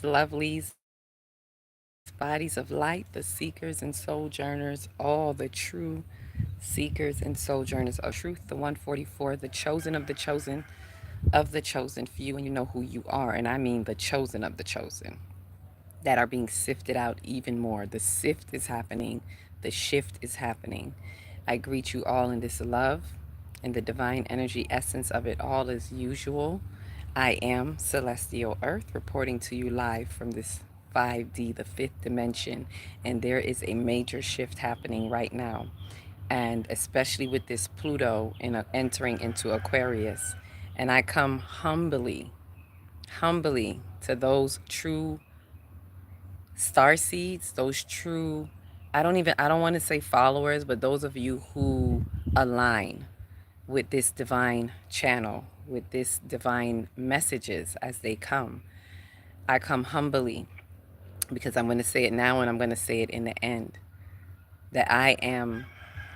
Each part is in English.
lovelies, bodies of light, the seekers and sojourners, all the true seekers and sojourners of truth, the 144, the chosen of the chosen few, and you know who you are, and I mean the chosen of the chosen that are being sifted out even more. The sift is happening, the shift is happening. I greet you all in this love and the divine energy essence of it all as usual. I am Celestial Earth reporting to you live from this 5D, the fifth dimension, and there is a major shift happening right now. And especially with this Pluto entering into Aquarius. And I come humbly to those true star seeds, those true, I don't want to say followers, but those of you who align with this divine channel, with this divine messages as they come. I come humbly because I'm going to say it now and I'm going to say it in the end, that I am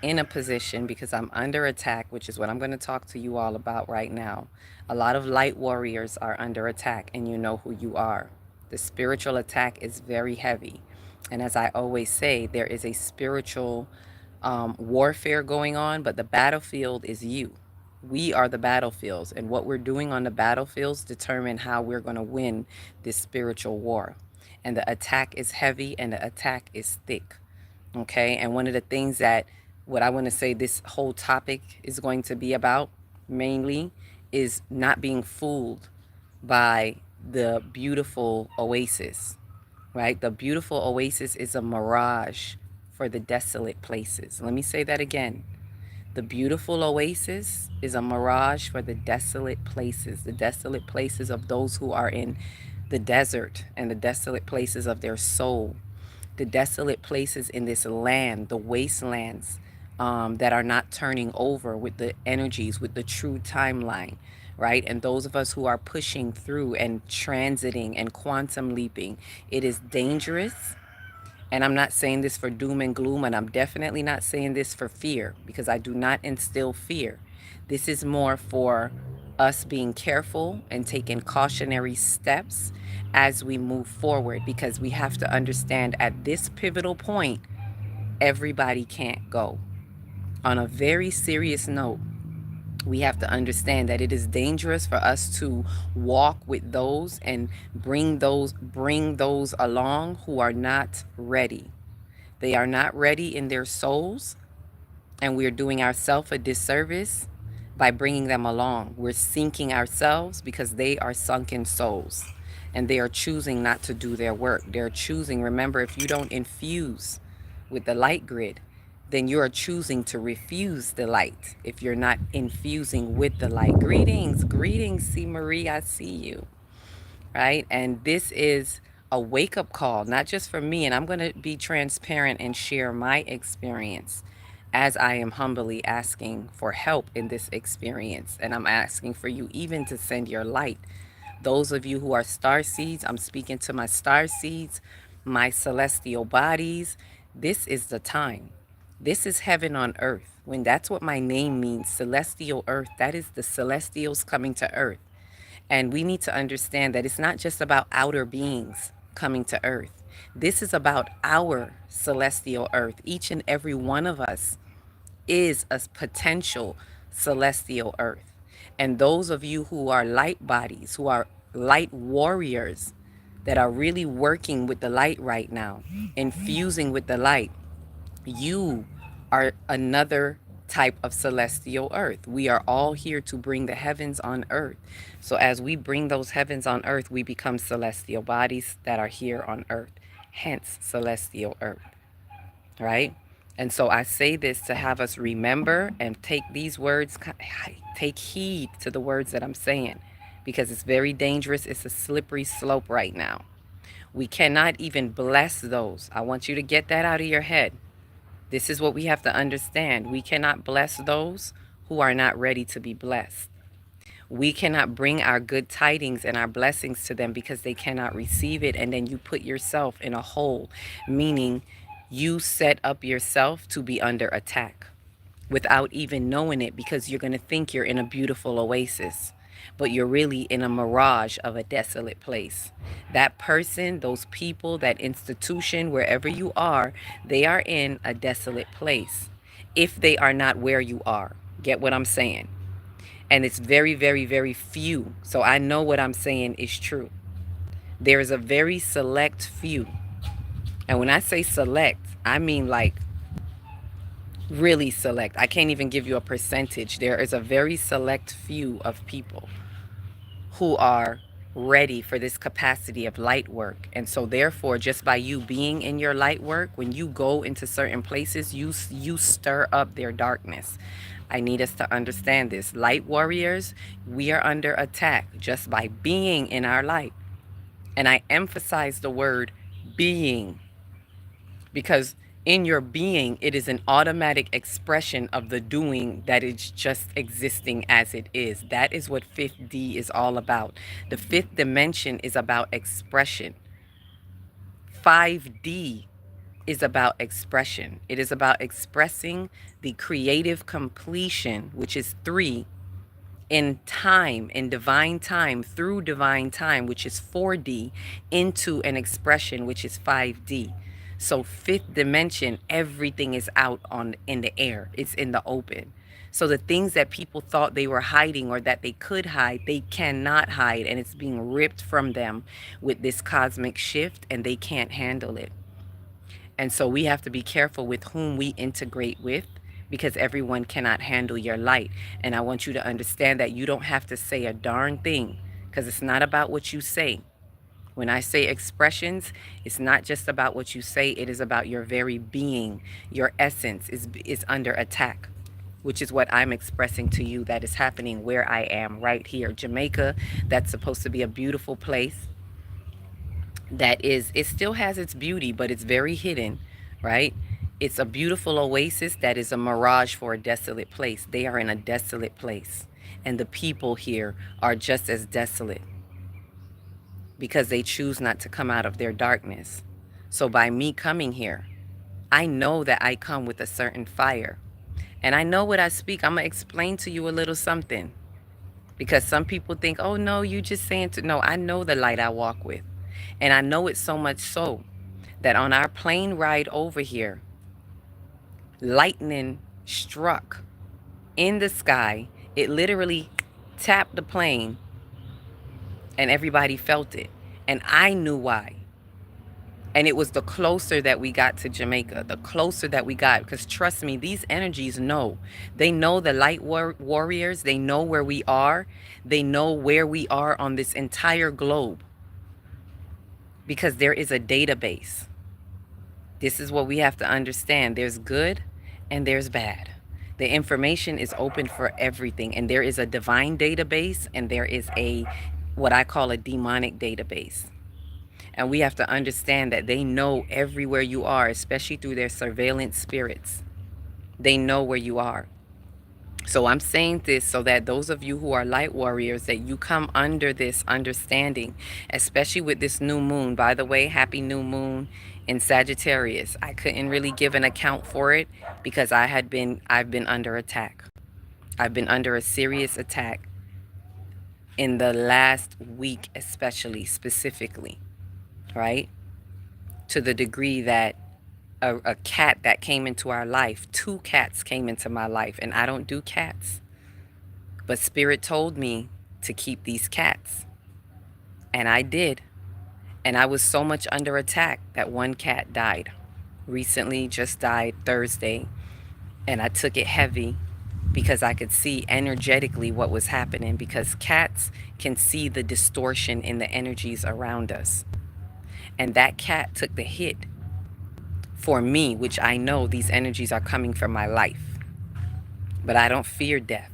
in a position because I'm under attack, which is what I'm going to talk to you all about right now. A lot of light warriors are under attack, and you know who you are. The spiritual attack is very heavy. And as I always say, there is a spiritual warfare going on, but the battlefield is you. We are the battlefields, and what we're doing on the battlefields determine how we're going to win this spiritual war. And the attack is heavy and the attack is thick. Okay, and one of the things that what I want to say this whole topic is going to be about mainly is not being fooled by the beautiful oasis, right? The beautiful oasis is a mirage for the desolate places. Let me say that again. The beautiful oasis is a mirage for the desolate places of those who are in the desert and the desolate places of their soul, the desolate places in this land, the wastelands that are not turning over with the energies, with the true timeline, right? And those of us who are pushing through and transiting and quantum leaping, it is dangerous. And I'm not saying this for doom and gloom, and I'm definitely not saying this for fear, because I do not instill fear. This is more for us being careful and taking cautionary steps as we move forward, because we have to understand at this pivotal point, everybody can't go. On a very serious note, we have to understand that it is dangerous for us to walk with those and bring those along who are not ready. They are not ready in their souls, and we're doing ourselves a disservice by bringing them along. We're sinking ourselves because they are sunken souls, and they are choosing not to do their work. They're choosing, remember, if you don't infuse with the light grid, then you are choosing to refuse the light if you're not infusing with the light. Greetings, C. Marie, I see you, right? And this is a wake up call, not just for me. And I'm going to be transparent and share my experience as I am humbly asking for help in this experience. And I'm asking for you even to send your light. Those of you who are star seeds, I'm speaking to my star seeds, my celestial bodies. This is the time. This is heaven on earth. When that's what my name means, celestial earth, that is the celestials coming to earth. And we need to understand that it's not just about outer beings coming to earth. This is about our celestial earth. Each and every one of us is a potential celestial earth. And those of you who are light bodies, who are light warriors, that are really working with the light right now, infusing with the light, you are another type of celestial earth. We are all here to bring the heavens on earth. So as we bring those heavens on earth, we become celestial bodies that are here on earth. Hence, celestial earth, right? And so I say this to have us remember and take these words, take heed to the words that I'm saying, because it's very dangerous. It's a slippery slope right now. We cannot even bless those. I want you to get that out of your head. This is what we have to understand. We cannot bless those who are not ready to be blessed. We cannot bring our good tidings and our blessings to them because they cannot receive it. And then you put yourself in a hole, meaning you set up yourself to be under attack without even knowing it, because you're going to think you're in a beautiful oasis. but you're really in a mirage of a desolate place. That person, those people, that institution, wherever you are, they are in a desolate place if they are not where you are. Get what I'm saying? And it's very, very, very few. So I know what I'm saying is true. There is a very select few. And when I say select, I mean like really select. I can't even give you a percentage. There is a very select few of people who are ready for this capacity of light work. And so therefore, just by you being in your light work, when you go into certain places, you stir up their darkness. I need us to understand this. Light warriors, we are under attack just by being in our light. And I emphasize the word being, because in your being, it is an automatic expression of the doing that is just existing as it is. That is what 5th D is all about. The 5th dimension is about expression. 5D is about expression. It is about expressing the creative completion, which is 3, in time, in divine time, through divine time, which is 4D, into an expression, which is 5D. So 5th dimension, everything is out in the air. It's in the open. So the things that people thought they were hiding or that they could hide, they cannot hide, and it's being ripped from them with this cosmic shift, and they can't handle it. And so we have to be careful with whom we integrate with, because everyone cannot handle your light. And I want you to understand that you don't have to say a darn thing, because it's not about what you say. When I say expressions, it's not just about what you say. It is about your very being. Your essence is under attack, which is what I'm expressing to you that is happening where I am right here. Jamaica, that's supposed to be a beautiful place. That is, it still has its beauty, but it's very hidden, right? It's a beautiful oasis that is a mirage for a desolate place. They are in a desolate place. And the people here are just as desolate because they choose not to come out of their darkness. So by me coming here, I know that I come with a certain fire. And I know what I speak. I'm going to explain to you a little something. Because some people think, oh no, you just saying to... No, I know the light I walk with. And I know it so much so that on our plane ride over here, lightning struck in the sky. It literally tapped the plane and everybody felt it. And I knew why. And it was the closer that we got to Jamaica, the closer that we got. Because trust me, these energies know. They know the light warriors. They know where we are. They know where we are on this entire globe. Because there is a database. This is what we have to understand. There's good and there's bad. The information is open for everything. And there is a divine database and there is a, what I call a demonic database. And we have to understand that they know everywhere you are, especially through their surveillance spirits. They know where you are. So I'm saying this so that those of you who are light warriors, that you come under this understanding, especially with this new moon. By the way, happy new moon in Sagittarius. I couldn't really give an account for it because I've been under attack. I've been under a serious attack in the last week, especially, specifically, right? To the degree that a cat that came into our life, 2 cats came into my life, and I don't do cats. But Spirit told me to keep these cats. And I did. And I was so much under attack that 1 cat died. Recently, just died Thursday. And I took it heavy because I could see energetically what was happening, because cats can see the distortion in the energies around us. And that cat took the hit for me, which I know these energies are coming from my life. But I don't fear death.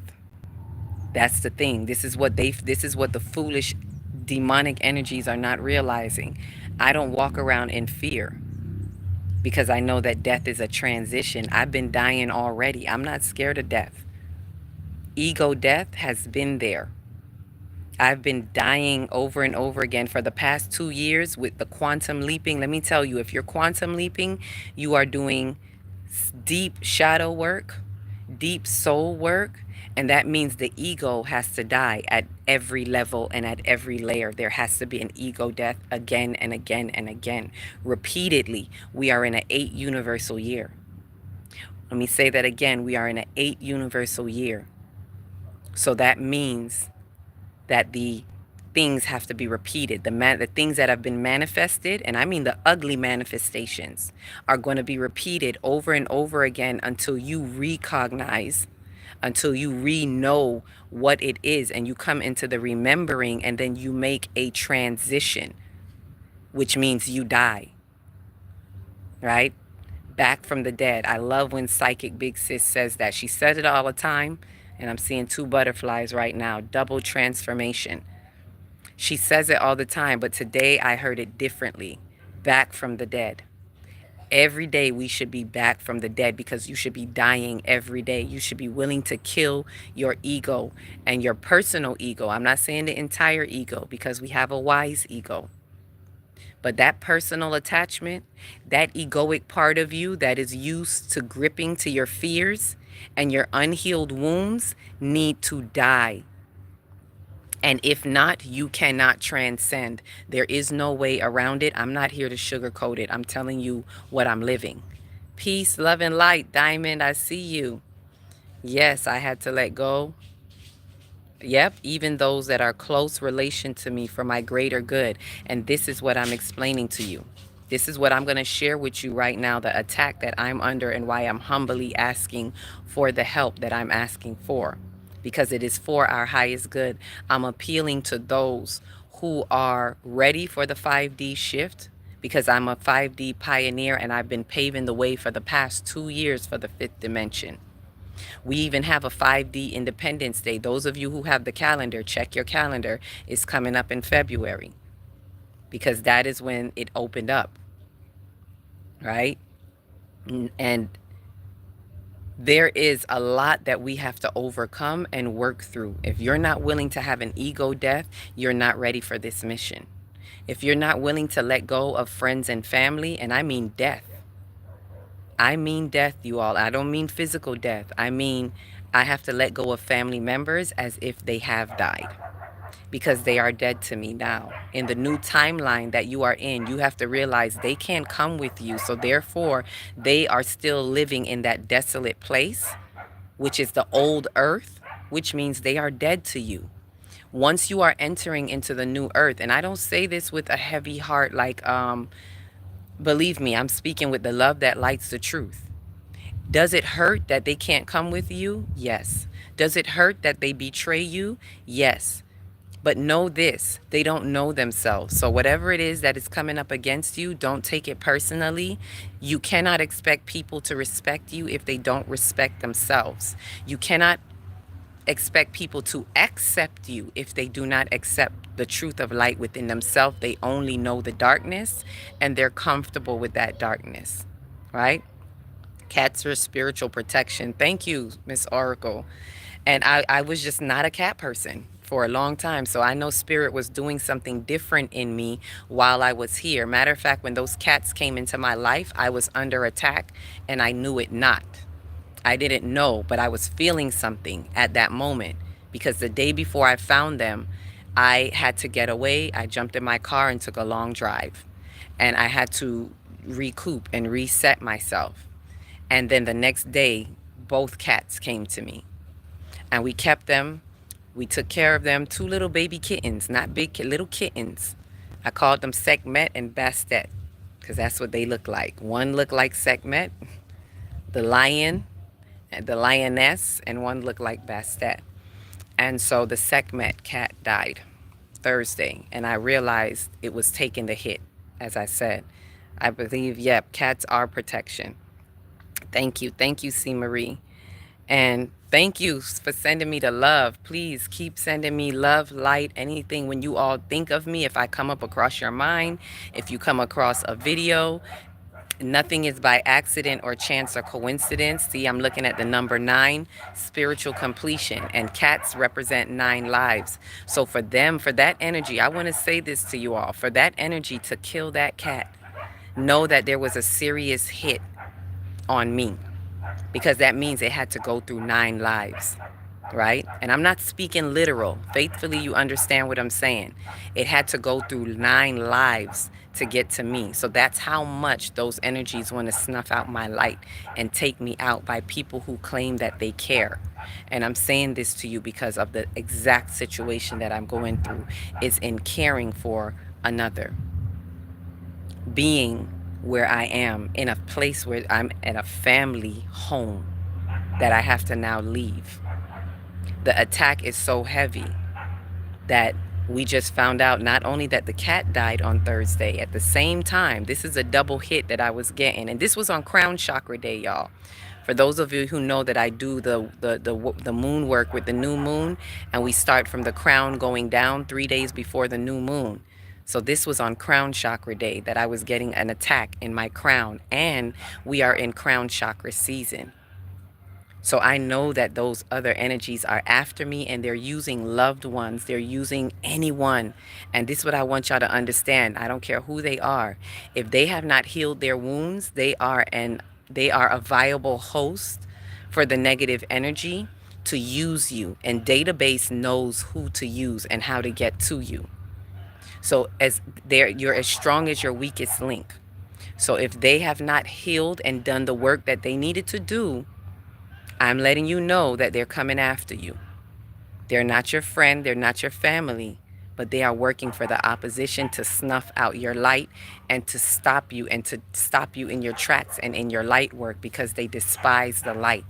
That's the thing. This is what the foolish demonic energies are not realizing. I don't walk around in fear because I know that death is a transition. I've been dying already. I'm not scared of death. Ego death has been there. I've been dying over and over again for the past 2 years with the quantum leaping. Let me tell you, if you're quantum leaping, you are doing deep shadow work, deep soul work, And that means the ego has to die at every level and at every layer. There has to be an ego death again and again and again. Repeatedly, we are in an 8 universal year. Let me say that again. We are in an 8 universal year. So that means that the things have to be repeated. The things that have been manifested, and I mean the ugly manifestations, are going to be repeated over and over again until you recognize, until you know what it is, and you come into the remembering, and then you make a transition, which means you die, right? Back from the dead. I love when Psychic Big Sis says that. She says it all the time, and I'm seeing 2 butterflies right now. Double transformation. She says it all the time, but today I heard it differently. Back from the dead. Every day we should be back from the dead, because you should be dying every day. You should be willing to kill your ego and your personal ego. I'm not saying the entire ego, because we have a wise ego. But that personal attachment, that egoic part of you that is used to gripping to your fears and your unhealed wounds, need to die. And if not, you cannot transcend. There is no way around it. I'm not here to sugarcoat it. I'm telling you what I'm living. Peace, love, and light. Diamond, I see you. Yes, I had to let go. Yep, even those that are close relation to me for my greater good. And this is what I'm explaining to you. This is what I'm going to share with you right now, the attack that I'm under and why I'm humbly asking for the help that I'm asking for. Because it is for our highest good. I'm appealing to those who are ready for the 5D shift, because I'm a 5D pioneer and I've been paving the way for the past 2 years for the 5th dimension. We even have a 5D Independence Day. Those of you who have the calendar, check your calendar. It's coming up in February, because that is when it opened up, right? And there is a lot that we have to overcome and work through. If you're not willing to have an ego death, you're not ready for this mission. If you're not willing to let go of friends and family, and I mean death. I mean death, you all. I don't mean physical death. I mean, I have to let go of family members as if they have died, because they are dead to me now. In the new timeline that you are in, you have to realize they can't come with you. So therefore, they are still living in that desolate place, which is the old earth, which means they are dead to you. Once you are entering into the new earth, and I don't say this with a heavy heart, like, believe me, I'm speaking with the love that lights the truth. Does it hurt that they can't come with you? Yes. Does it hurt that they betray you? Yes. But know this, they don't know themselves. So whatever it is that is coming up against you, don't take it personally. You cannot expect people to respect you if they don't respect themselves. You cannot expect people to accept you if they do not accept the truth of light within themselves. They only know the darkness, and they're comfortable with that darkness, right? Cats are spiritual protection. Thank you, Miss Oracle. And I was just not a cat person for a long time. So I know Spirit was doing something different in me while I was here. Matter of fact, when those cats came into my life, I was under attack and I knew it not. I didn't know, but I was feeling something at that moment, because the day before I found them, I had to get away. I jumped in my car and took a long drive, and I had to recoup and reset myself. And then the next day, both cats came to me, and we kept them. We took care of them. 2 little baby kittens, not big, little kittens. I called them Sekhmet and Bastet, because that's what they look like. One looked like Sekhmet, the lion, the lioness, and one looked like Bastet. And so the Sekhmet cat died Thursday, and I realized it was taking the hit. As I said, I believe, yep, cats are protection. Thank you, C. Marie. And thank you for sending me the love. Please keep sending me love, light, anything when you all think of me. If I come up across your mind, if you come across a video, nothing is by accident or chance or coincidence. See, I'm looking at the number 9, spiritual completion, and cats represent 9 lives. So for them, for that energy, I want to say this to you all, for that energy to kill that cat, know that there was a serious hit on me, because that means it had to go through 9 lives. right? And I'm not speaking literal. Faithfully, you understand what I'm saying. It had to go through 9 lives to get to me. So that's how much those energies want to snuff out my light and take me out by people who claim that they care. And I'm saying this to you because of the exact situation that I'm going through is in caring for another, being where I am in a place where I'm at a family home that I have to now leave. The attack is so heavy that we just found out not only that the cat died on Thursday, at the same time, this is a double hit that I was getting. And this was on Crown Chakra Day, y'all. For those of you who know that I do the moon work with the new moon, and we start from the crown going down 3 days before the new moon. So this was on Crown Chakra Day that I was getting an attack in my crown, and we are in Crown Chakra season. So I know that those other energies are after me, and they're using loved ones. They're using anyone. And this is what I want y'all to understand. I don't care who they are. If they have not healed their wounds, they are a viable host for the negative energy to use you. And database knows who to use and how to get to you. So you're as strong as your weakest link. So if they have not healed and done the work that they needed to do, I'm letting you know that they're coming after you. They're not your friend, they're not your family, but they are working for the opposition to snuff out your light and to stop you in your tracks and in your light work because they despise the light.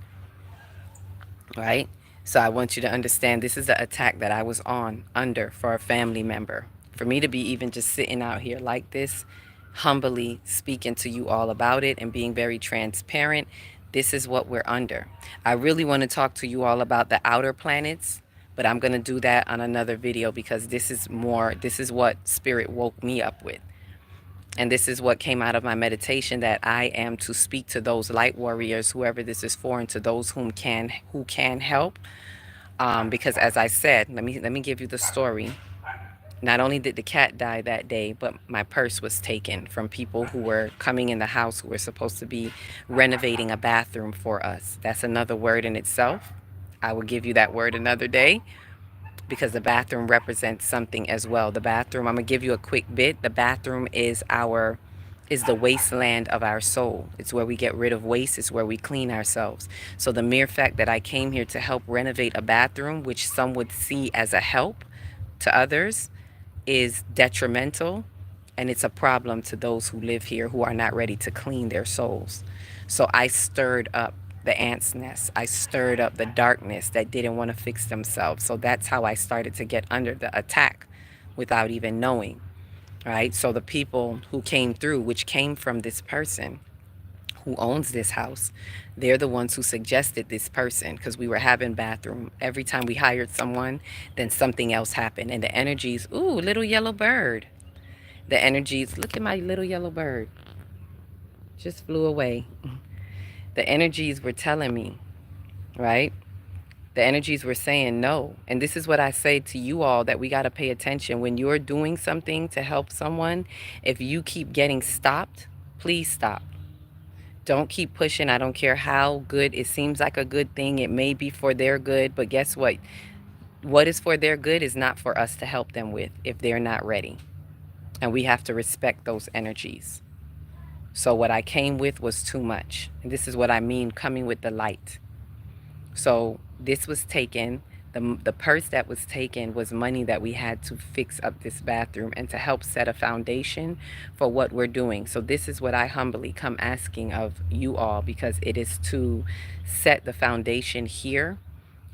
Right? So I want you to understand this is the attack that I was under for a family member. For me to be even just sitting out here like this, humbly speaking to you all about it and being very transparent, this is what we're under. I really want to talk to you all about the outer planets, but I'm going to do that on another video because this is what Spirit woke me up with. And this is what came out of my meditation, that I am to speak to those light warriors, whoever this is for, and to those who can help. Because as I said, let me give you the story. Not only did the cat die that day, but my purse was taken from people who were coming in the house who were supposed to be renovating a bathroom for us. That's another word in itself. I will give you that word another day because the bathroom represents something as well. The bathroom, I'm going to give you a quick bit. The bathroom is the wasteland of our soul. It's where we get rid of waste. It's where we clean ourselves. So the mere fact that I came here to help renovate a bathroom, which some would see as a help to others, is detrimental, and it's a problem to those who live here who are not ready to clean their souls. So I stirred up the ants' nest. I stirred up the darkness that didn't want to fix themselves. So that's how I started to get under the attack without even knowing. Right? So the people who came through, which came from this person who owns this house, they're the ones who suggested this person, because we were having bathroom. Every time we hired someone, then something else happened. And the energies, ooh, little yellow bird. The energies, look at my little yellow bird. Just flew away. The energies were telling me, right? The energies were saying no. And this is what I say to you all, that we got to pay attention. When you're doing something to help someone, if you keep getting stopped, please stop. Don't keep pushing. I don't care how good it seems like a good thing. It may be for their good, but guess what? What is for their good is not for us to help them with if they're not ready. And we have to respect those energies. So what I came with was too much. And this is what I mean, coming with the light. So this was taken. The purse that was taken was money that we had to fix up this bathroom and to help set a foundation for what we're doing. So this is what I humbly come asking of you all, because it is to set the foundation here,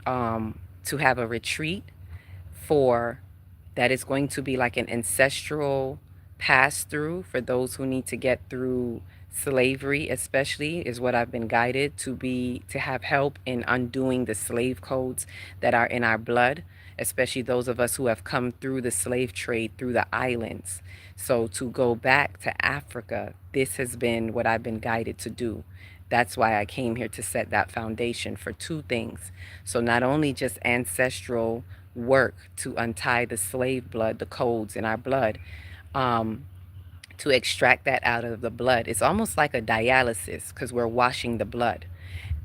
to have a retreat for that is going to be like an ancestral pass through for those who need to get through slavery, especially, is what I've been guided to have help in undoing the slave codes that are in our blood, especially those of us who have come through the slave trade through the islands. So to go back to Africa, this has been what I've been guided to do. That's why I came here, to set that foundation for two things. So not only just ancestral work to untie the slave blood, the codes in our blood, to extract that out of the blood. It's almost like a dialysis, because we're washing the blood.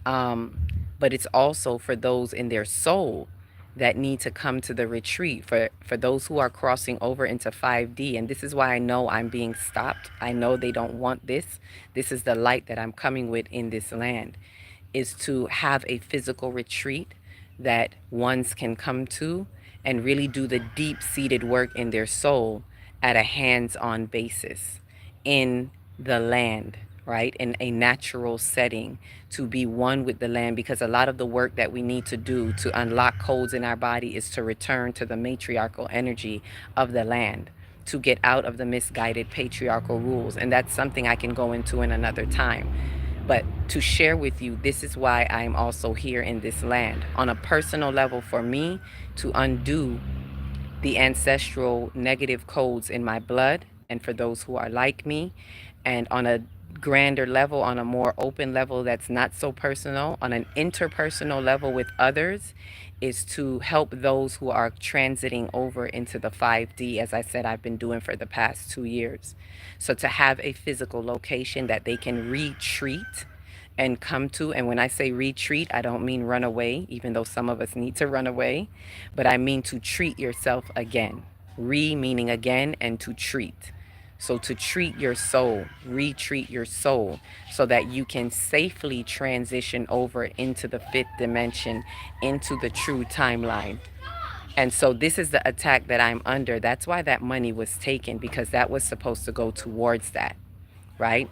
But but it's also for those in their soul that need to come to the retreat, for those who are crossing over into 5D. And this is why I know I'm being stopped. I know they don't want this. This is the light that I'm coming with in this land, is to have a physical retreat that ones can come to and really do the deep-seated work in their soul at a hands-on basis in the land, right? In a natural setting, to be one with the land, because a lot of the work that we need to do to unlock codes in our body is to return to the matriarchal energy of the land, to get out of the misguided patriarchal rules. And that's something I can go into in another time. But to share with you, this is why I'm also here in this land. On a personal level, for me to undo the ancestral negative codes in my blood, and for those who are like me, and on a grander level, on a more open level that's not so personal, on an interpersonal level with others, is to help those who are transiting over into the 5D, as I said, I've been doing for the past 2 years. So to have a physical location that they can retreat and come to. And when I say retreat, I don't mean run away, even though some of us need to run away, but I mean to treat yourself again. Re meaning again, and to treat. So to treat your soul, retreat your soul, so that you can safely transition over into the fifth dimension, into the true timeline. And so this is the attack that I'm under. That's why that money was taken, because that was supposed to go towards that, right?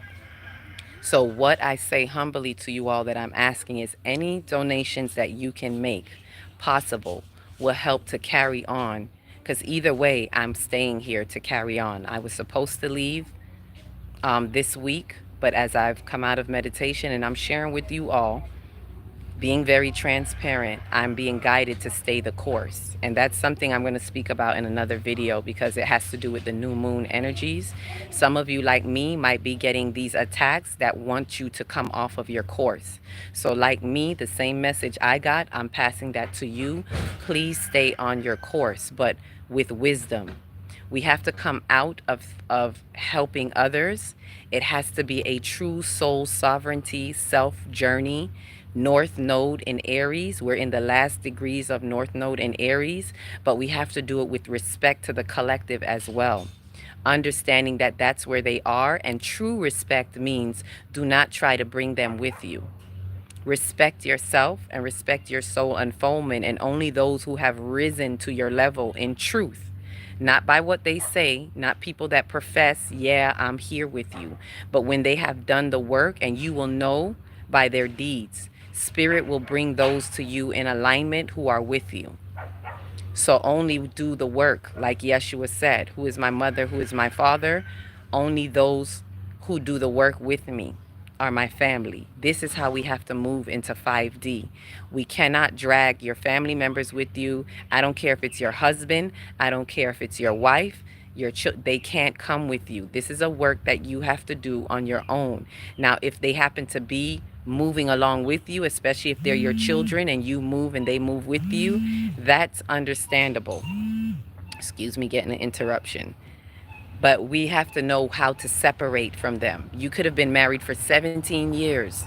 So what I say humbly to you all that I'm asking is, any donations that you can make possible will help to carry on. Because either way, I'm staying here to carry on. I was supposed to leave this week, but as I've come out of meditation and I'm sharing with you all, being very transparent, I'm being guided to stay the course. And that's something I'm going to speak about in another video, because it has to do with the new moon energies. Some of you, like me, might be getting these attacks that want you to come off of your course. So like me, the same message I got, I'm passing that to you. Please stay on your course, but with wisdom. We have to come out of helping others. It has to be a true soul sovereignty, self journey. North Node in Aries. We're in the last degrees of North Node in Aries, but we have to do it with respect to the collective as well. Understanding that that's where they are, and true respect means do not try to bring them with you. Respect yourself and respect your soul unfoldment, and only those who have risen to your level in truth. Not by what they say, not people that profess, yeah, I'm here with you, but when they have done the work, and you will know by their deeds. Spirit will bring those to you in alignment who are with you. So only do the work, like Yeshua said, who is my mother, who is my father. Only those who do the work with me are my family. This is how we have to move into 5D. We cannot drag your family members with you. I don't care if it's your husband. I don't care if it's your wife. They can't come with you. This is a work that you have to do on your own. Now, if they happen to be moving along with you, especially if they're your children and you move and they move with you, that's understandable. Excuse me, getting an interruption. But we have to know how to separate from them. You could have been married for 17 years.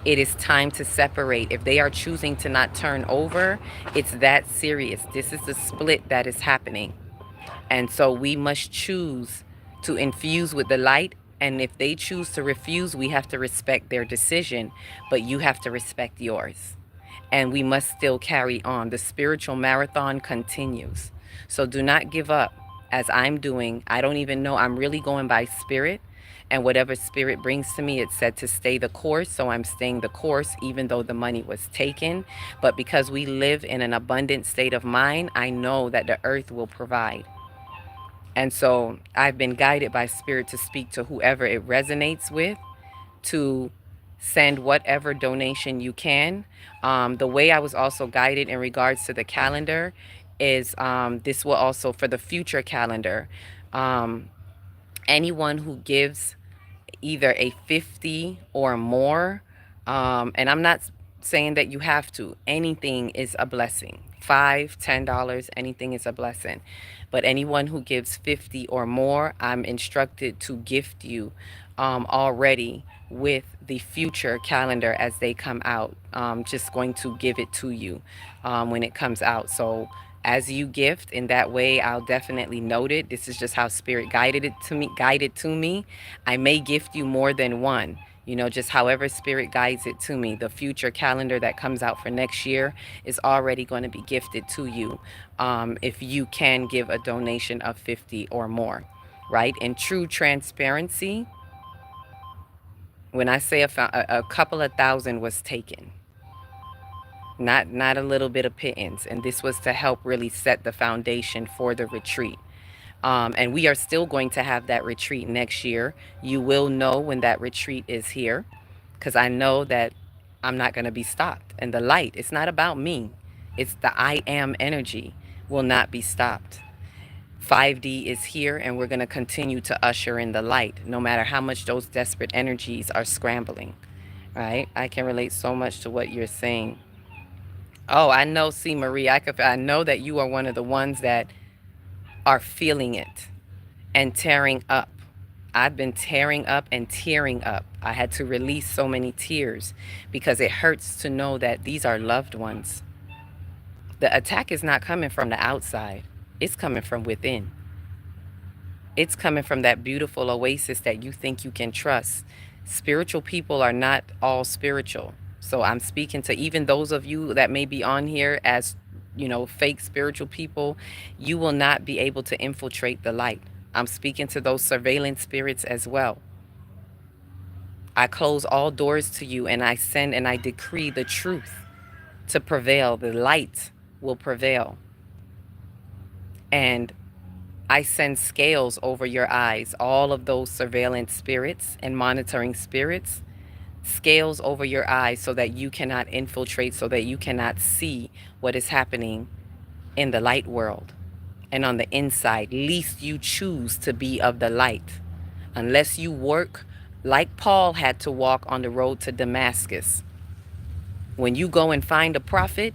It is time to separate. If they are choosing to not turn over, it's that serious. This is the split that is happening. And so we must choose to infuse with the light. And if they choose to refuse, we have to respect their decision, but you have to respect yours. And we must still carry on. The spiritual marathon continues. So do not give up, as I'm doing. I don't even know. I'm really going by spirit. And whatever spirit brings to me, it said to stay the course. So I'm staying the course, even though the money was taken. But because we live in an abundant state of mind, I know that the earth will provide. And so I've been guided by spirit to speak to whoever it resonates with, to send whatever donation you can. The way I was also guided in regards to the calendar is this will also, for the future calendar, anyone who gives either a 50 or more, and I'm not saying that you have to, anything is a blessing. $5, $10, anything is a blessing. But anyone who gives 50 or more, I'm instructed to gift you already with the future calendar as they come out. Just going to give it to you when it comes out. So as you gift in that way, I'll definitely note it. This is just how spirit guided to me. I may gift you more than one, you know, just however spirit guides it to me. The future calendar that comes out for next year is already going to be gifted to you if you can give a donation of 50 or more, right? In true transparency, when I say a couple of thousand was taken, not a little bit of pittance, and this was to help really set the foundation for the retreat. And we are still going to have that retreat next year. You will know when that retreat is here, because I know that I'm not going to be stopped. And the light, it's not about me, it's the I am energy, will not be stopped. 5D is here, and we're going to continue to usher in the light, no matter how much those desperate energies are scrambling, right? I can relate so much to what you're saying. Oh, I know, see, Marie, I know that you are one of the ones that are feeling it and tearing up. I've been tearing up and tearing up. I had to release so many tears because it hurts to know that these are loved ones. The attack is not coming from the outside. It's coming from within. It's coming from that beautiful oasis that you think you can trust. Spiritual people are not all spiritual. So I'm speaking to even those of you that may be on here as, you know, fake spiritual people. You will not be able to infiltrate the light. I'm speaking to those surveillance spirits as well. I close all doors to you, and I send and I decree the truth to prevail. The light will prevail. And I send scales over your eyes, all of those surveillance spirits and monitoring spirits, scales over your eyes so that you cannot infiltrate, so that you cannot see what is happening in the light world and on the inside, lest you choose to be of the light. Unless you work like Paul had to walk on the road to Damascus. When you go and find a prophet,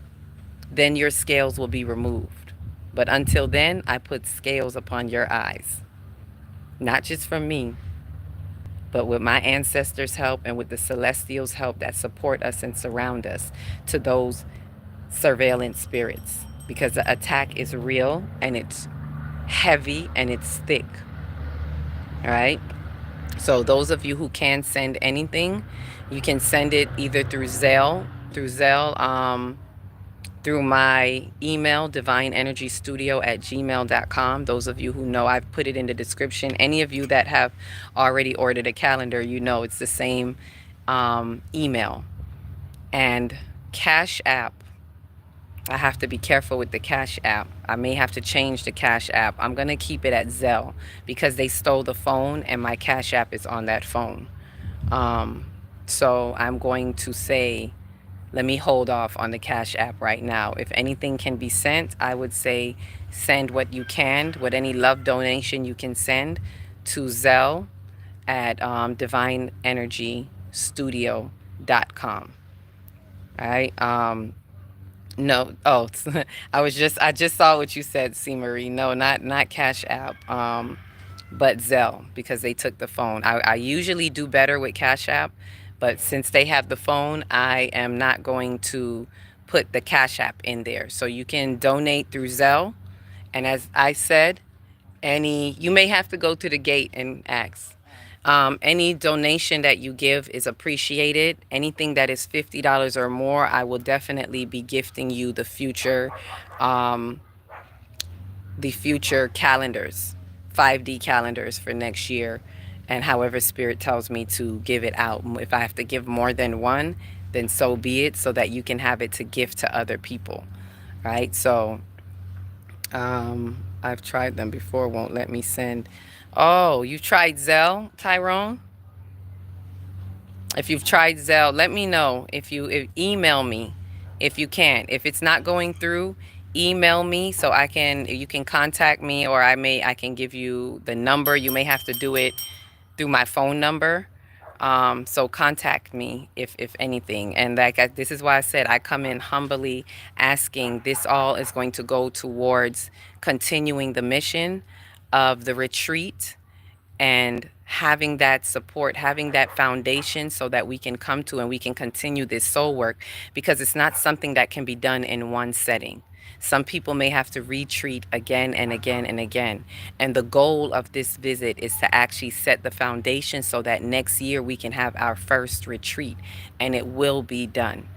then your scales will be removed. But until then, I put scales upon your eyes. Not just from me, but with my ancestors' help and with the celestials' help that support us and surround us, to those surveillance spirits. Because the attack is real, and it's heavy, and it's thick. All right? So those of you who can send anything, you can send it either through Zelle, through my email, divineenergystudio@gmail.com. Those of you who know, I've put it in the description. Any of you that have already ordered a calendar, you know it's the same email. And Cash App, I have to be careful with the Cash App. I may have to change the Cash App. I'm going to keep it at Zelle because they stole the phone and my Cash App is on that phone. So I'm going to say, let me hold off on the Cash App right now. If anything can be sent, I would say send what you can, with any love donation you can send to Zelle at divineenergystudio.com. All right. No, oh, I just saw what you said, C. Marie. No, not Cash App, but Zelle, because they took the phone. I usually do better with Cash App, but since they have the phone, I am not going to put the Cash App in there. So you can donate through Zelle, and as I said, you may have to go to the gate and ask. Any donation that you give is appreciated. Anything that is $50 or more, I will definitely be gifting you the future calendars, 5D calendars for next year, and however Spirit tells me to give it out. If I have to give more than one, then so be it, so that you can have it to gift to other people, right? So I've tried them before, won't let me send. Oh, you tried Zelle, Tyrone? If you've tried Zelle, let me know. If email me if you can. If it's not going through, email me so you can contact me, or I can give you the number. You may have to do it through my phone number. So contact me if anything. And this is why I said I come in humbly asking. This all is going to go towards continuing the mission of the retreat and having that support, having that foundation so that we can come to and we can continue this soul work, because it's not something that can be done in one setting. Some people may have to retreat again and again and again. And the goal of this visit is to actually set the foundation so that next year we can have our first retreat, and it will be done,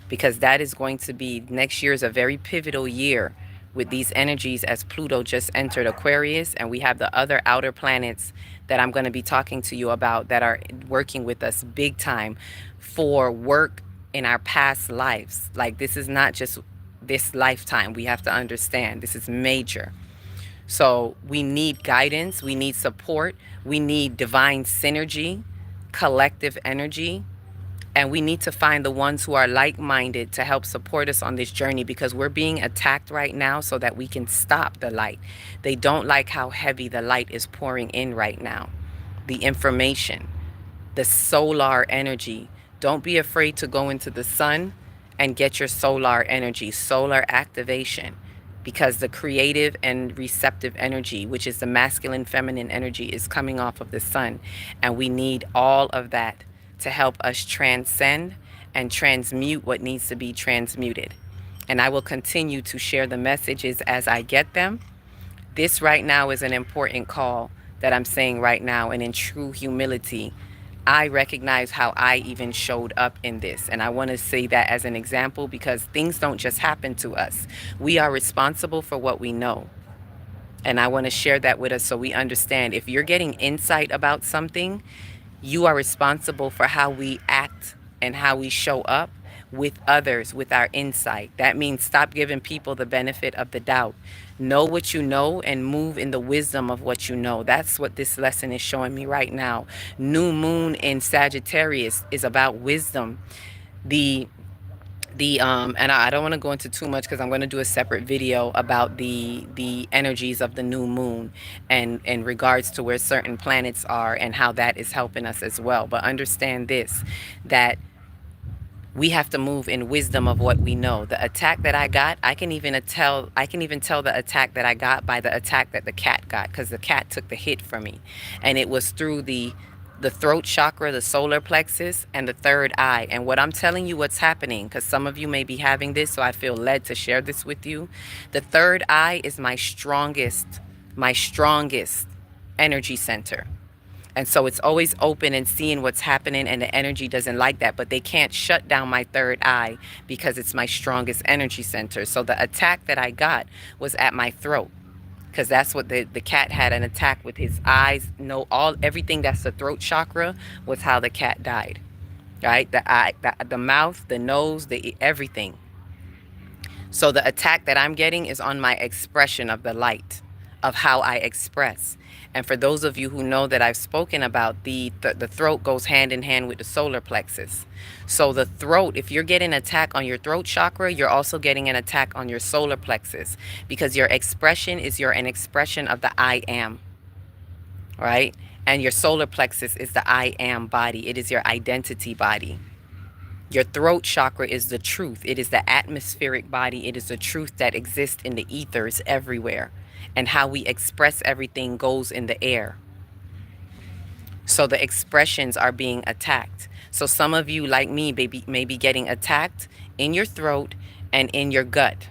because that is going to be, next year is a very pivotal year with these energies, as Pluto just entered Aquarius, and we have the other outer planets that I'm going to be talking to you about that are working with us big time for work in our past lives. Like, this is not just this lifetime. We have to understand this is major. So we need guidance, we need support, we need divine synergy, collective energy. And we need to find the ones who are like-minded to help support us on this journey, because we're being attacked right now so that we can stop the light. They don't like how heavy the light is pouring in right now. The information, the solar energy. Don't be afraid to go into the sun and get your solar energy, solar activation, because the creative and receptive energy, which is the masculine, feminine energy, is coming off of the sun. And we need all of that to help us transcend and transmute what needs to be transmuted. And I will continue to share the messages as I get them. This right now is an important call that I'm saying right now, and in true humility, I recognize how I even showed up in this. And I want to say that as an example, because things don't just happen to us. We are responsible for what we know. And I want to share that with us so we understand. If you're getting insight about something, you are responsible for how we act and how we show up with others, with our insight. That means stop giving people the benefit of the doubt. Know what you know and move in the wisdom of what you know. That's what this lesson is showing me right now. New moon in Sagittarius is about wisdom. And I don't want to go into too much because I'm going to do a separate video about the energies of the new moon and in regards to where certain planets are and how that is helping us as well. But understand this, that we have to move in wisdom of what we know. The attack that I got, I can even tell the attack that I got by the attack that the cat got, because the cat took the hit from me, and it was through the throat chakra, the solar plexus, and the third eye. And what I'm telling you, what's happening, because some of you may be having this, so I feel led to share this with you. The third eye is my strongest energy center. And so it's always open and seeing what's happening, and the energy doesn't like that. But they can't shut down my third eye because it's my strongest energy center. So the attack that I got was at my throat, because that's what the cat had an attack with his eyes. No, everything that's the throat chakra was how the cat died, right? The eye, the mouth, the nose, the everything. So the attack that I'm getting is on my expression of the light, of how I express. And for those of you who know that I've spoken about, the throat goes hand in hand with the solar plexus. So the throat, if you're getting an attack on your throat chakra, you're also getting an attack on your solar plexus, because your expression is an expression of the I am, right? And your solar plexus is the I am body. It is your identity body. Your throat chakra is the truth. It is the atmospheric body. It is the truth that exists in the ethers everywhere. And how we express everything goes in the air. So the expressions are being attacked. So some of you, like me, may be getting attacked in your throat and in your gut,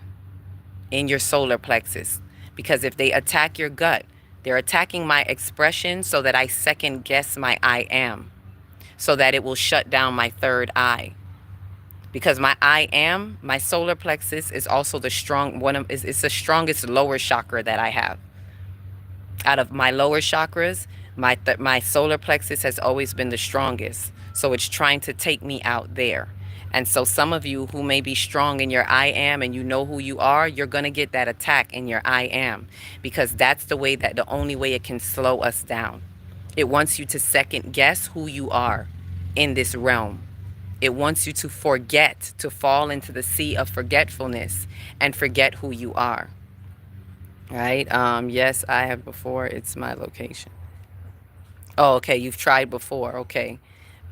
in your solar plexus. Because if they attack your gut, they're attacking my expression so that I second guess my I am, so that it will shut down my third eye. Because my I am, my solar plexus, is also the it's the strongest lower chakra that I have. Out of my lower chakras, my solar plexus has always been the strongest. So it's trying to take me out there. And so some of you who may be strong in your I am and you know who you are, you're going to get that attack in your I am, because that's the only way it can slow us down. It wants you to second guess who you are in this realm. It wants you to forget, to fall into the sea of forgetfulness and forget who you are. Right? Yes, I have before. It's my location. Oh, okay. You've tried before. Okay.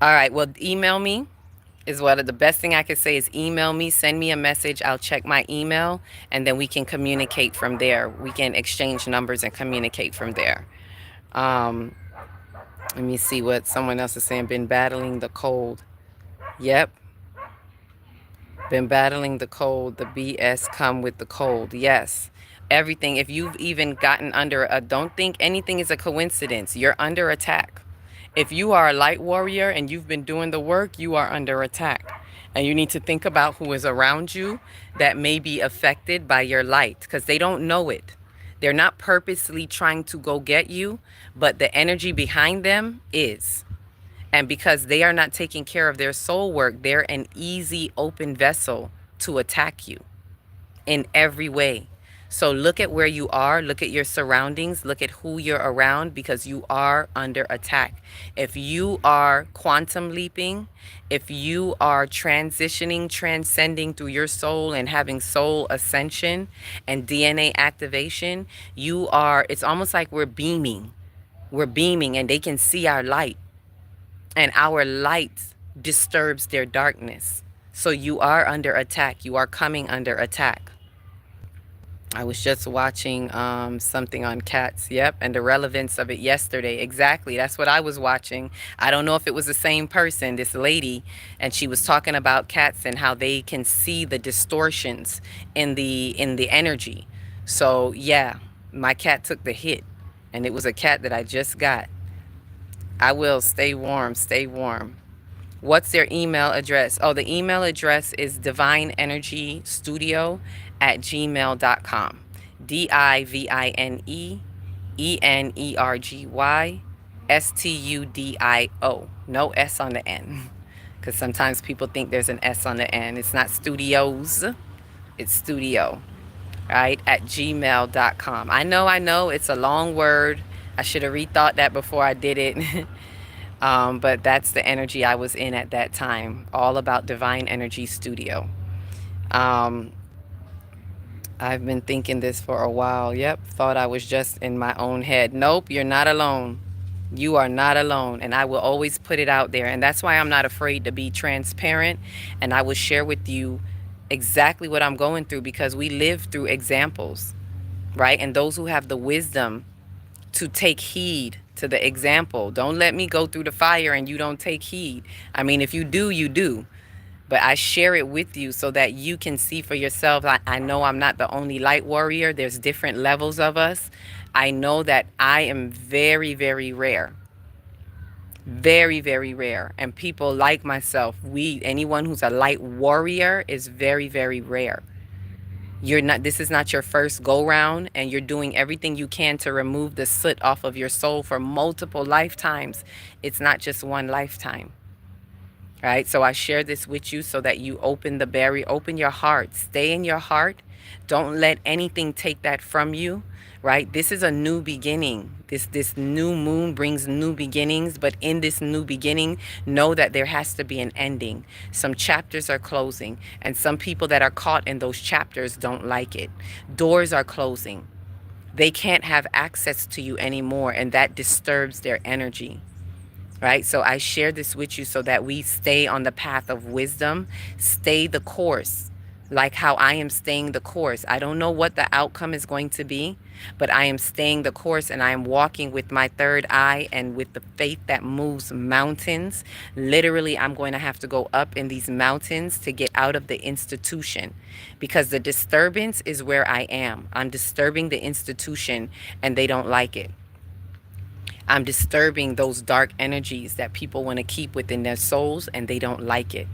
All right. Well, email me is what the best thing I could say is email me, send me a message. I'll check my email and then we can communicate from there. We can exchange numbers and communicate from there. Um, Let me see what someone else is saying. Been battling the cold. Yep. Been battling the cold. The BS come with the cold. Yes. Everything. If you've even gotten under a, don't think anything is a coincidence. You're under attack. If you are a light warrior and you've been doing the work, you are under attack. And you need to think about who is around you that may be affected by your light because they don't know it. They're not purposely trying to go get you, but the energy behind them is. And because they are not taking care of their soul work, they're an easy open vessel to attack you in every way. So look at where you are, look at your surroundings, look at who you're around because you are under attack. If you are quantum leaping, if you are transitioning, transcending through your soul and having soul ascension and DNA activation, you are, it's almost like we're beaming. We're beaming and they can see our light. And our light disturbs their darkness. So you are under attack. You are coming under attack. I was just watching something on cats. Yep. And the relevance of it yesterday. Exactly. That's what I was watching. I don't know if it was the same person, this lady, and she was talking about cats and how they can see the distortions in the energy. So yeah, my cat took the hit and it was a cat that I just got. I will stay warm, stay warm. What's their email address? Oh, the email address is divineenergystudio@gmail.com. DIVINEENERGYSTUDIO. No S on the N. Because sometimes people think there's an S on the N. It's not studios, it's studio, right? At gmail.com. I know, it's a long word. I should have rethought that before I did it. But that's the energy I was in at that time. All about Divine Energy Studio. Um, I've been thinking this for a while. Yep, thought I was just in my own head. Nope, you're not alone. You are not alone. And I will always put it out there. And that's why I'm not afraid to be transparent. And I will share with you exactly what I'm going through because we live through examples, right? And those who have the wisdom to take heed to the example. Don't let me go through the fire and you don't take heed. I mean, if you do, you do. But I share it with you so that you can see for yourself. I know I'm not the only light warrior. There's different levels of us. I know that I am very, very rare. Very, very rare. And people like myself, anyone who's a light warrior is very, very rare. This is not your first go round, and you're doing everything you can to remove the soot off of your soul for multiple lifetimes. It's not just one lifetime. Right? So I share this with you so that you open the barrier, open your heart, stay in your heart. Don't let anything take that from you. Right? This is a new beginning. This new moon brings new beginnings, but in this new beginning, know that there has to be an ending. Some chapters are closing, and some people that are caught in those chapters don't like it. Doors are closing. They can't have access to you anymore, and that disturbs their energy. Right? So I share this with you so that we stay on the path of wisdom, stay the course, like how I am staying the course. I don't know what the outcome is going to be, but I am staying the course and I am walking with my third eye and with the faith that moves mountains. Literally, I'm going to have to go up in these mountains to get out of the institution because the disturbance is where I am. I'm disturbing the institution and they don't like it. I'm disturbing those dark energies that people want to keep within their souls and they don't like it.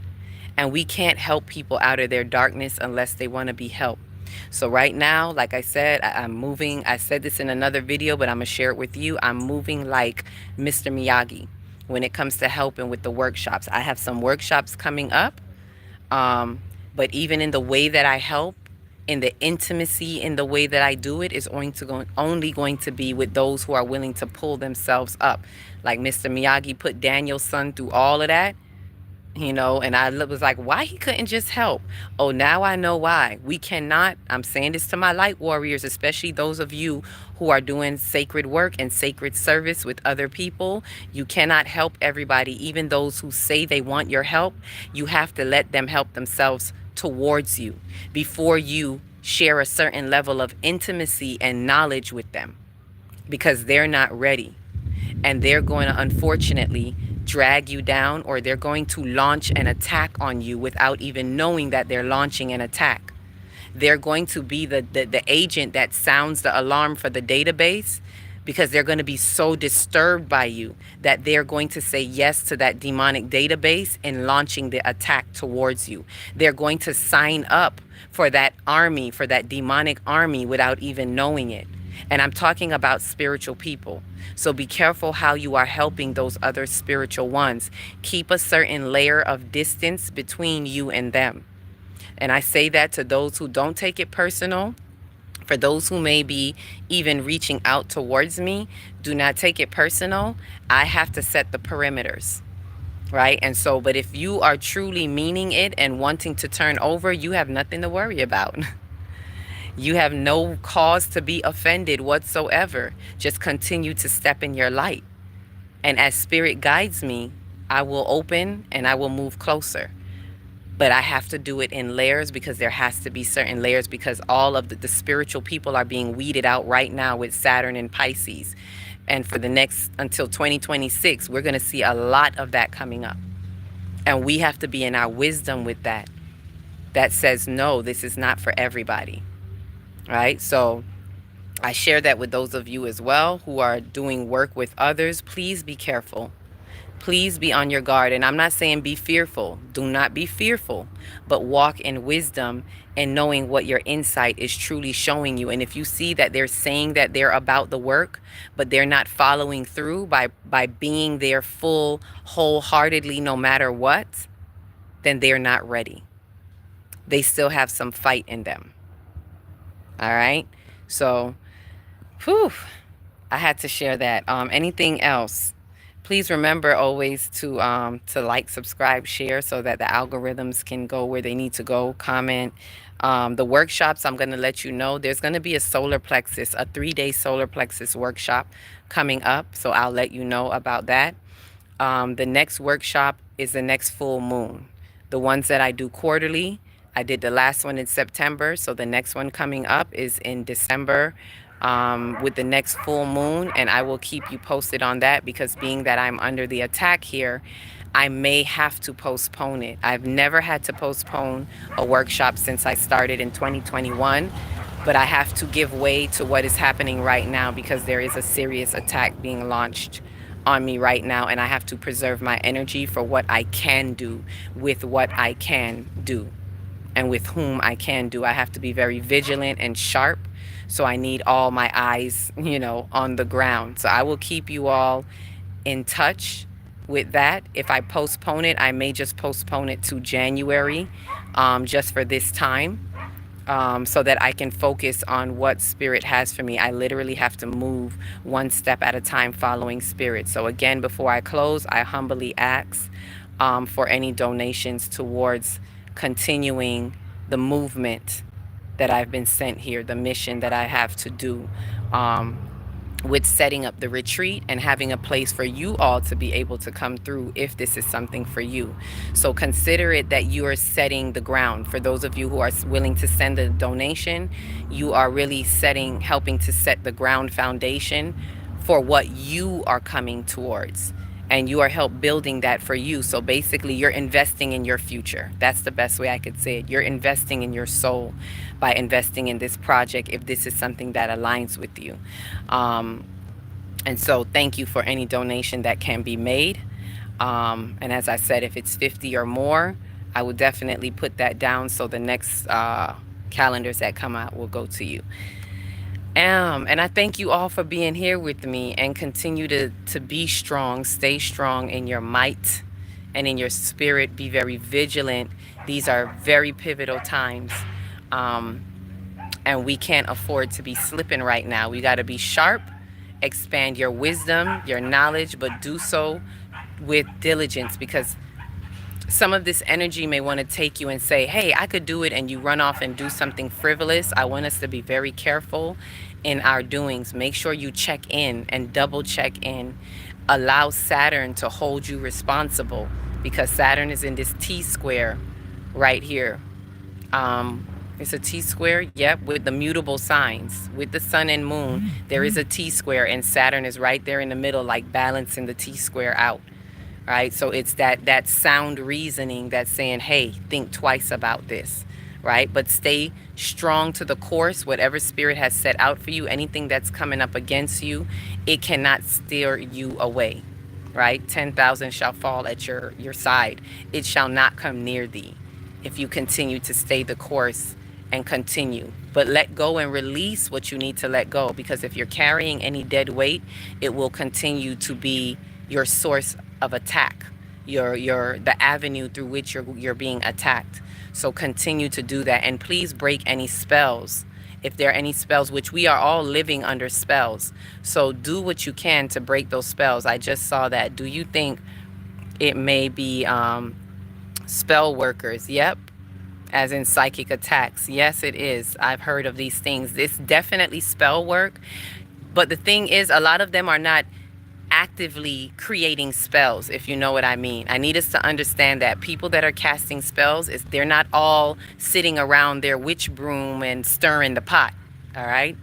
And we can't help people out of their darkness unless they want to be helped. So right now, like I said, I'm moving. I said this in another video, but I'm going to share it with you. I'm moving like Mr. Miyagi when it comes to helping with the workshops. I have some workshops coming up. But even in the way that I help, in the intimacy, in the way that I do it is only going to be with those who are willing to pull themselves up. Like Mr. Miyagi put Daniel's son through all of that. And I was like, why he couldn't just help? Oh, now I know why. We cannot, I'm saying this to my light warriors, especially those of you who are doing sacred work and sacred service with other people. You cannot help everybody, even those who say they want your help. You have to let them help themselves towards you before you share a certain level of intimacy and knowledge with them, because they're not ready. And they're going to unfortunately drag you down, or they're going to launch an attack on you without even knowing that they're launching an attack. They're going to be the agent that sounds the alarm for the database, because they're going to be so disturbed by you that they're going to say yes to that demonic database and launching the attack towards you. They're going to sign up for that army, for that demonic army, without even knowing it. And I'm talking about spiritual people. So be careful how you are helping those other spiritual ones. Keep a certain layer of distance between you and them. And I say that to those who don't take it personal. For those who may be even reaching out towards me, do not take it personal. I have to set the perimeters, right? And so, but if you are truly meaning it and wanting to turn over, you have nothing to worry about. You have no cause to be offended whatsoever. Just continue to step in your light. And as Spirit guides me, I will open and I will move closer. But I have to do it in layers, because there has to be certain layers, because all of the spiritual people are being weeded out right now with Saturn and Pisces. And for the next, until 2026, we're going to see a lot of that coming up. And we have to be in our wisdom with that. That says, no, this is not for everybody. Right? So I share that with those of you as well who are doing work with others. Please be careful. Please be on your guard. And I'm not saying be fearful. Do not be fearful, but walk in wisdom and knowing what your insight is truly showing you. And if you see that they're saying that they're about the work, but they're not following through by being there full, wholeheartedly, no matter what, then they're not ready. They still have some fight in them. All right. So, I had to share that. Anything else? Please remember always to like, subscribe, share, so that the algorithms can go where they need to go. Comment. The workshops, I'm going to let you know. There's going to be a solar plexus, a 3-day solar plexus workshop coming up. So I'll let you know about that. The next workshop is the next full moon. The ones that I do quarterly, I did the last one in September, so the next one coming up is in December with the next full moon, and I will keep you posted on that, because being that I'm under the attack here, I may have to postpone it. I've never had to postpone a workshop since I started in 2021, but I have to give way to what is happening right now, because there is a serious attack being launched on me right now, and I have to preserve my energy for what I can do with what I can do. And with whom I can do. I have to be very vigilant and sharp. So I need all my eyes, on the ground. So I will keep you all in touch with that. If I postpone it, I may just postpone it to January, just for this time, so that I can focus on what Spirit has for me. I literally have to move one step at a time following Spirit. So again, before I close, I humbly ask for any donations towards continuing the movement that I've been sent here, the mission that I have to do, with setting up the retreat and having a place for you all to be able to come through if this is something for you. So consider it that you are setting the ground. For those of you who are willing to send a donation, you are really helping to set the ground foundation for what you are coming towards. And you are help building that for you. So basically, you're investing in your future. That's the best way I could say it. You're investing in your soul by investing in this project, if this is something that aligns with you. And so thank you for any donation that can be made. And as I said, if it's 50 or more, I will definitely put that down, so the next calendars that come out will go to you. And I thank you all for being here with me, and continue to be strong, stay strong in your might and in your spirit. Be very vigilant. These are very pivotal times. And we can't afford to be slipping right now. We got to be sharp, expand your wisdom, your knowledge, but do so with diligence, because some of this energy may want to take you and say, hey, I could do it, and you run off and do something frivolous. I want us to be very careful in our doings. Make sure you check in and double check in. Allow Saturn to hold you responsible, because Saturn is in this T square right here. It's a T square, yep, with the mutable signs. With the sun and moon, there is a T square, and Saturn is right there in the middle, like balancing the T square out. Right? So it's that sound reasoning that's saying, hey, think twice about this, right? But stay strong to the course, whatever spirit has set out for you. Anything that's coming up against you, it cannot steer you away, right? 10,000 shall fall at your side. It shall not come near thee if you continue to stay the course and continue. But let go and release what you need to let go, because if you're carrying any dead weight, it will continue to be your source of attack, the avenue through which you're being attacked. So continue to do that, and please break any spells, if there are any spells, which we are all living under spells. So do what you can to break those spells. I just saw that. Do you think it may be spell workers? Yep. As in psychic attacks. Yes, it is. I've heard of these things. It's definitely spell work. But the thing is, a lot of them are not actively creating spells, if you know what I mean. I need us to understand that people that are casting spells, they're not all sitting around their witch broom and stirring the pot. All right?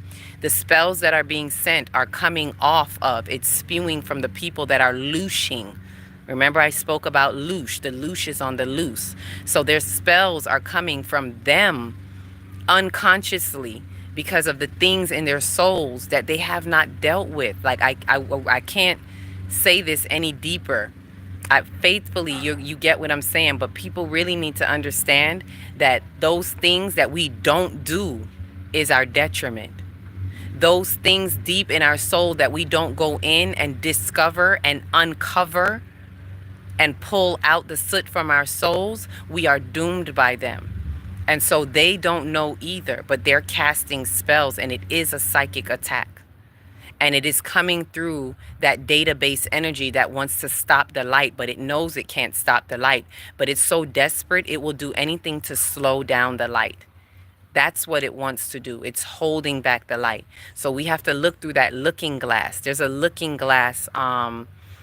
The spells that are being sent are coming off of, it's spewing from the people that are loosing. Remember, I spoke about loosh. The loosh is on the loose. So their spells are coming from them unconsciously, because of the things in their souls that they have not dealt with. Like I can't say this any deeper. Faithfully, you get what I'm saying, but people really need to understand that those things that we don't do is our detriment. Those things deep in our soul that we don't go in and discover and uncover and pull out the soot from our souls, we are doomed by them. And so they don't know either, but they're casting spells, and it is a psychic attack. And it is coming through that database energy that wants to stop the light, but it knows it can't stop the light. But it's so desperate, it will do anything to slow down the light. That's what it wants to do. It's holding back the light. So we have to look through that looking glass. There's a looking glass,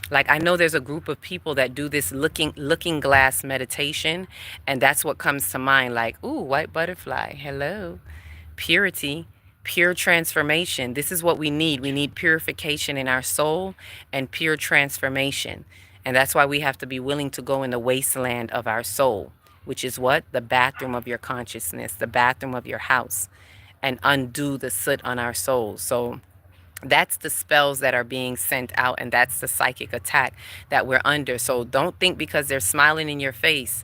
like I know there's a group of people that do this looking glass meditation, and that's what comes to mind. Like, ooh, white butterfly, hello, purity, pure transformation. This is what we need. We need purification in our soul and pure transformation. And that's why we have to be willing to go in the wasteland of our soul, which is what? The bathroom of your consciousness, the bathroom of your house, and undo the soot on our souls. So that's the spells that are being sent out, and that's the psychic attack that we're under. So don't think because they're smiling in your face,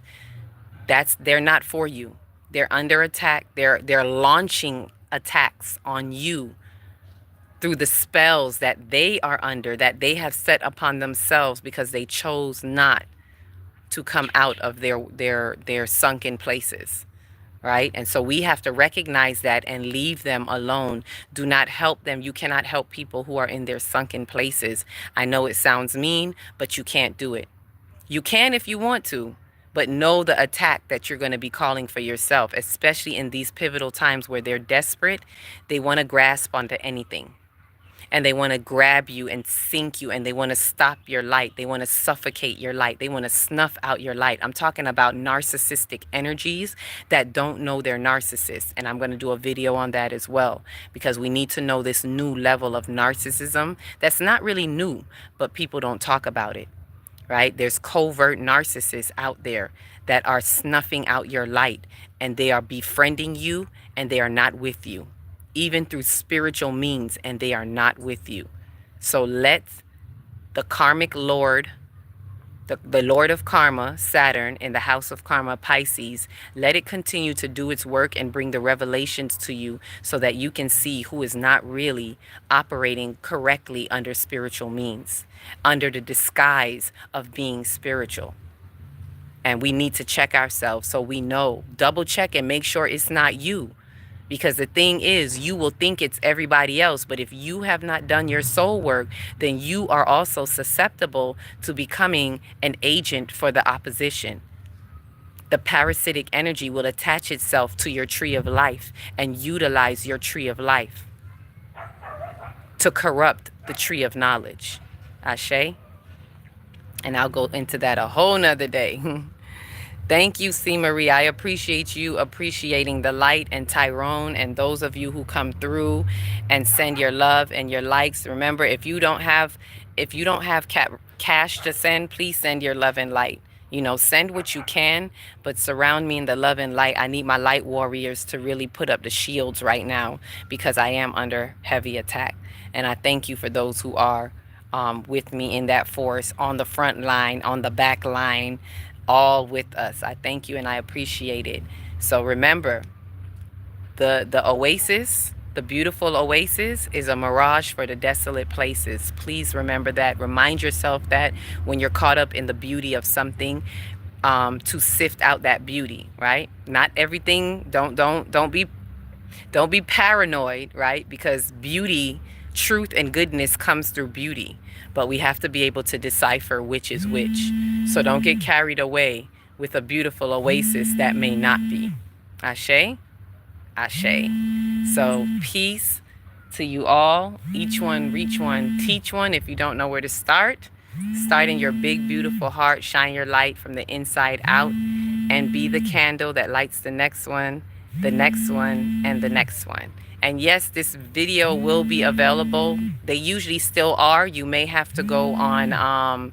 they're not for you. They're under attack. They're launching attacks on you through the spells that they are under, that they have set upon themselves because they chose not to come out of their sunken places. Right? And so we have to recognize that and leave them alone. Do not help them. You cannot help people who are in their sunken places. I know it sounds mean, but you can't do it. You can if you want to, but know the attack that you're going to be calling for yourself, especially in these pivotal times where they're desperate. They want to grasp onto anything. And they want to grab you and sink you, and they want to stop your light. They want to suffocate your light. They want to snuff out your light. I'm talking about narcissistic energies that don't know they're narcissists. And I'm going to do a video on that as well, because we need to know this new level of narcissism that's not really new, but people don't talk about it, right? There's covert narcissists out there that are snuffing out your light, and they are befriending you, and they are not with you, even through spiritual means, and they are not with you. So let the karmic lord, the lord of karma, Saturn, in the house of karma, Pisces, let it continue to do its work and bring the revelations to you so that you can see who is not really operating correctly under spiritual means, under the disguise of being spiritual. And we need to check ourselves so we know, double check and make sure it's not you. Because the thing is, you will think it's everybody else, but if you have not done your soul work, then you are also susceptible to becoming an agent for the opposition. The parasitic energy will attach itself to your tree of life and utilize your tree of life. to corrupt the tree of knowledge. Ashe. And I'll go into that a whole nother day. Thank you, C. Marie. I appreciate you appreciating the light, and Tyrone, and those of you who come through and send your love and your likes. Remember, if you don't have cash to send, please send your love and light. You know, send what you can, but surround me in the love and light. I need my light warriors to really put up the shields right now, because I am under heavy attack. And I thank you for those who are with me in that force, on the front line, on the back line, all with us. I thank you and I appreciate it. So remember, the oasis, the beautiful oasis, is a mirage for the desolate places. Please remember that. Remind yourself that when you're caught up in the beauty of something, to sift out that beauty, right? Not everything. Don't be paranoid, right? Because beauty, truth, and goodness comes through beauty. But we have to be able to decipher which is which. So don't get carried away with a beautiful oasis that may not be. Ashe? Ashe. So peace to you all. Each one, reach one, teach one. If you don't know where to start, start in your big, beautiful heart. Shine your light from the inside out, and be the candle that lights the next one, the next one, and the next one. And yes, this video will be available. They usually still are. You may have to go on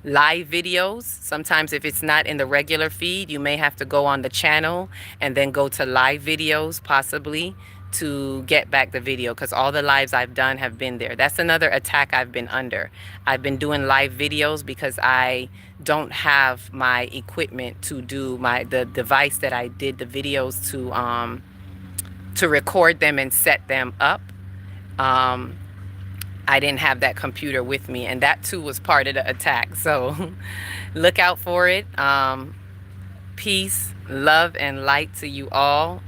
live videos. Sometimes if it's not in the regular feed, you may have to go on the channel and then go to live videos, possibly, to get back the video, because all the lives I've done have been there. That's another attack I've been under. I've been doing live videos because I don't have my equipment to do the device that I did the videos to record them and set them up. I didn't have that computer with me, and that too was part of the attack. So look out for it. Peace, love, and light to you all.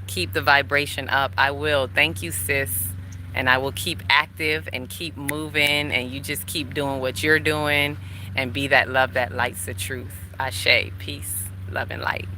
Keep the vibration up. I will. Thank you, sis. And I will keep active and keep moving, and you just keep doing what you're doing, and be that love that lights the truth. Ashe. Peace, love, and light.